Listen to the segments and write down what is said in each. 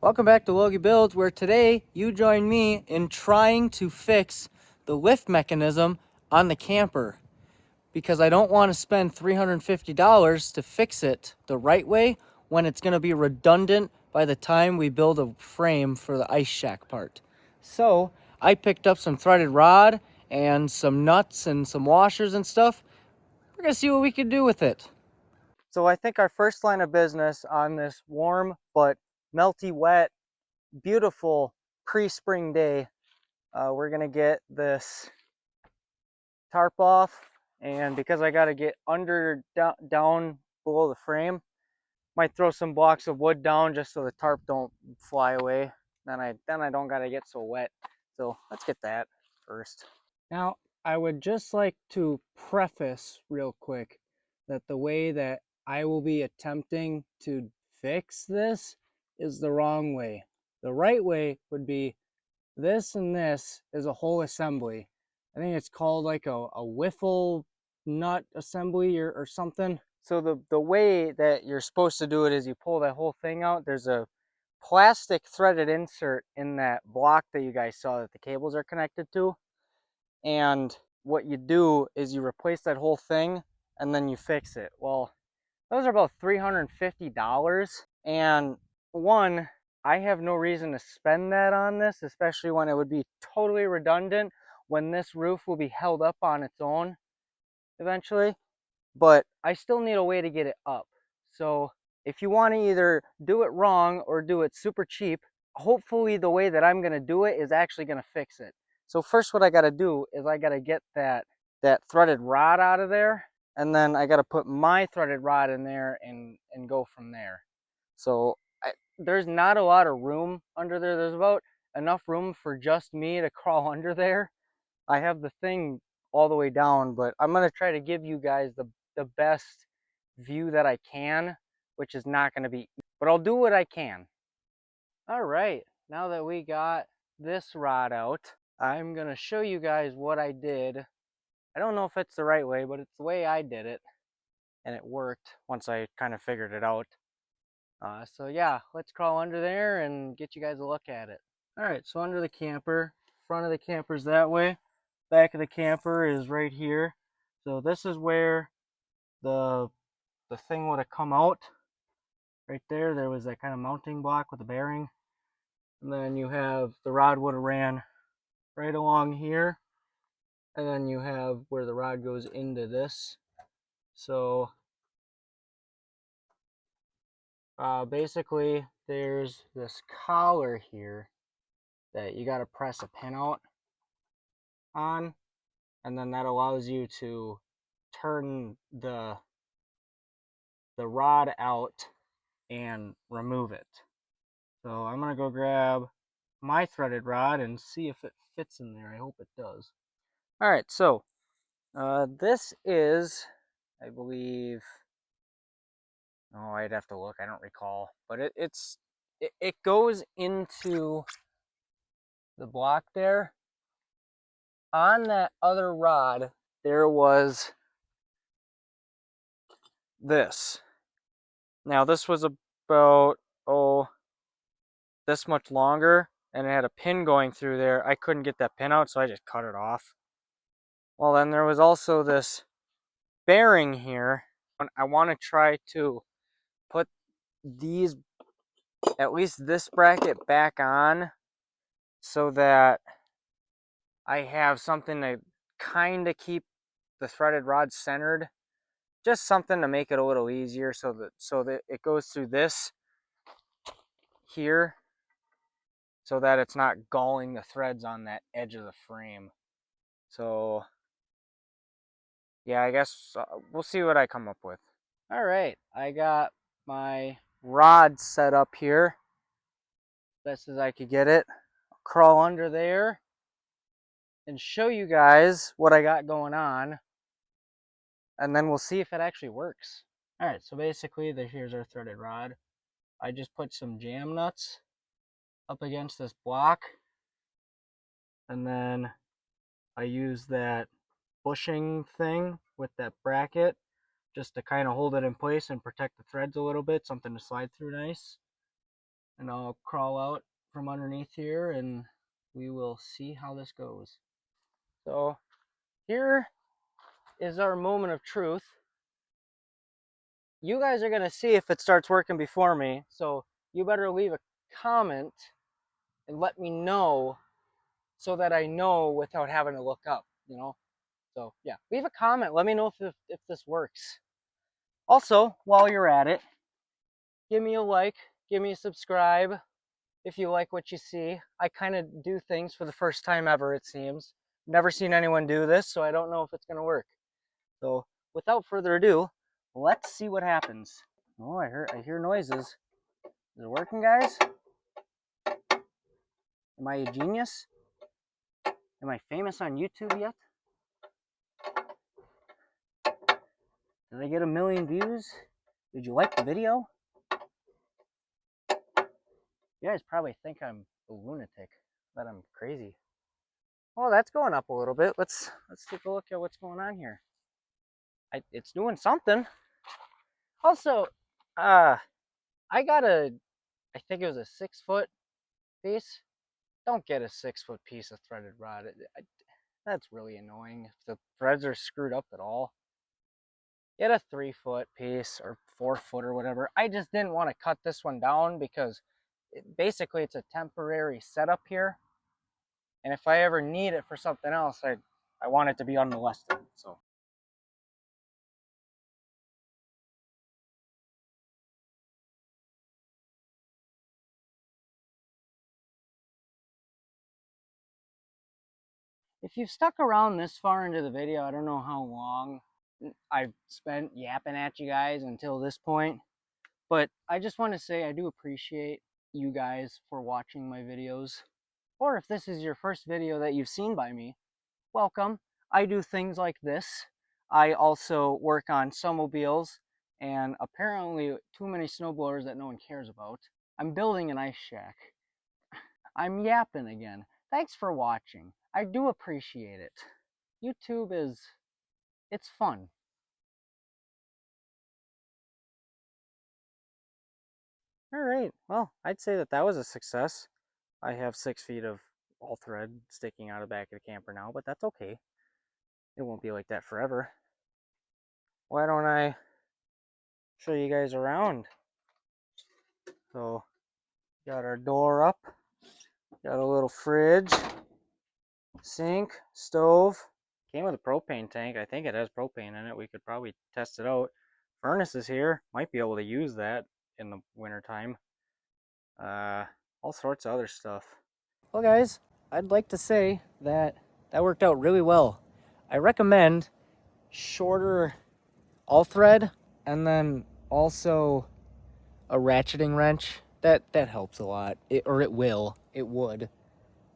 Welcome back to Logie Builds, where today you join me in trying to fix the lift mechanism on the camper, because I don't want to spend $350 to fix it the right way when it's going to be redundant by the time we build a frame for the ice shack part. So I picked up some threaded rod and some nuts and some washers and stuff. We're going to see what we can do with it. So I think our first line of business on this warm but melty wet beautiful pre-spring day, we're gonna get this tarp off, and because I got to get down below the frame, might throw some blocks of wood down just so the tarp don't fly away. Then I don't gotta get so wet. So let's get that first. Now I would just like to preface real quick that the way that I will be attempting to fix this is the wrong way. The right way would be this, and this is a whole assembly. I think it's called like a wiffle nut assembly or something. So the way that you're supposed to do it is you pull that whole thing out. There's a plastic threaded insert in that block that you guys saw that the cables are connected to. And what you do is you replace that whole thing and then you fix it. Well, those are about $350. And one, I have no reason to spend that on this, especially when it would be totally redundant when this roof will be held up on its own eventually. But I still need a way to get it up. So if you want to either do it wrong or do it super cheap, hopefully the way that I'm going to do it is actually going to fix it. So first what I got to do is I got to get that threaded rod out of there, and then I got to put my threaded rod in there and go from there. So there's not a lot of room under there. There's about enough room for just me to crawl under there. I have the thing all the way down, but I'm going to try to give you guys the best view that I can, which is not going to be, but I'll do what I can. All right, now that we got this rod out, I'm going to show you guys what I did. I don't know if it's the right way, but it's the way I did it, and it worked once I kind of figured it out. So yeah, let's crawl under there and get you guys a look at it. All right, so under the camper, front of the camper is that way, back of the camper is right here. So this is where the thing would have come out. Right there was that kind of mounting block with the bearing, and then you have the rod would have ran right along here, and then you have where the rod goes into this. So basically there's this collar here that you got to press a pin out on, and then that allows you to turn the rod out and remove it. So I'm gonna go grab my threaded rod and see if it fits in there. I hope it does. All right, so this is, I believe, oh, I'd have to look, I don't recall, but it goes into the block there. On that other rod there was this. Now this was about, oh, this much longer, and it had a pin going through there. I couldn't get that pin out, so I just cut it off. Well, then there was also this bearing here. I want to try to put these, at least this bracket, back on so that I have something to kind of keep the threaded rod centered. Just something to make it a little easier so that it goes through this here, so that it's not galling the threads on that edge of the frame. So yeah, I guess we'll see what I come up with. All right, I got my rod set up here best as I could get it. I'll crawl under there and show you guys what I got going on, and then we'll see if it actually works. All right, so basically here's our threaded rod. I just put some jam nuts up against this block, and then I use that bushing thing with that bracket just to kind of hold it in place and protect the threads a little bit, something to slide through nice. and I'll crawl out from underneath here and we will see how this goes. So here is our moment of truth. You guys are gonna see if it starts working before me, so you better leave a comment and let me know so that I know without having to look up, you know? So yeah, leave a comment, let me know if this works. Also, while you're at it, give me a like, give me a subscribe if you like what you see. I kind of do things for the first time ever, it seems. Never seen anyone do this, so I don't know if it's gonna work. So without further ado, let's see what happens. Oh, I hear noises. Is it working, guys? Am I a genius? Am I famous on YouTube yet? Did I get 1 million views? Did you like the video? You guys probably think I'm a lunatic, that I'm crazy. Well, that's going up a little bit. Let's take a look at what's going on here. It's doing something. Also, I got I think it was a 6-foot piece. Don't get a 6-foot piece of threaded rod. That's really annoying if the threads are screwed up at all. Get a 3-foot piece or 4-foot or whatever. I just didn't want to cut this one down because basically it's a temporary setup here. And if I ever need it for something else, I want it to be unmolested. So. If you've stuck around this far into the video, I don't know how long I've spent yapping at you guys until this point, but I just want to say I do appreciate you guys for watching my videos. Or if this is your first video that you've seen by me, welcome. I do things like this. I also work on snowmobiles and apparently too many snowblowers that no one cares about. I'm building an ice shack. I'm yapping again. Thanks for watching. I do appreciate it. YouTube it's fun. All right, well, I'd say that was a success. I have 6 feet of all thread sticking out of the back of the camper now, but that's okay. It won't be like that forever. Why don't I show you guys around? So, got our door up, got a little fridge, sink, stove. Came with a propane tank. I think it has propane in it. We could probably test it out. Furnace is here. Might be able to use that in the wintertime. All sorts of other stuff. Well, guys, I'd like to say that worked out really well. I recommend shorter all thread and then also a ratcheting wrench. That helps a lot. It would.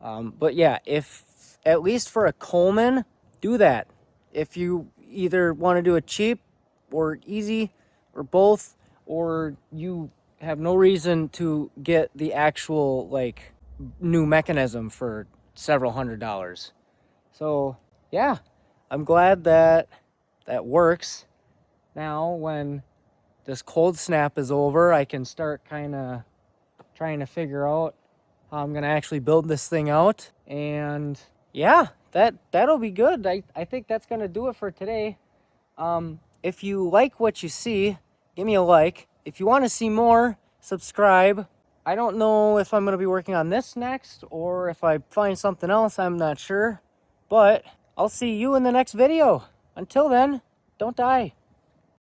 But yeah, if at least for a Coleman, do that. If you either want to do it cheap or easy or both, or you have no reason to get the actual like new mechanism for several $100s. So yeah, I'm glad that works. Now when this cold snap is over, I can start kind of trying to figure out how I'm gonna actually build this thing out. And yeah, that'll be good. I think that's gonna do it for today. If you like what you see, give me a like. If you want to see more, subscribe. I don't know if I'm gonna be working on this next or if I find something else, I'm not sure. But I'll see you in the next video. Until then, don't die.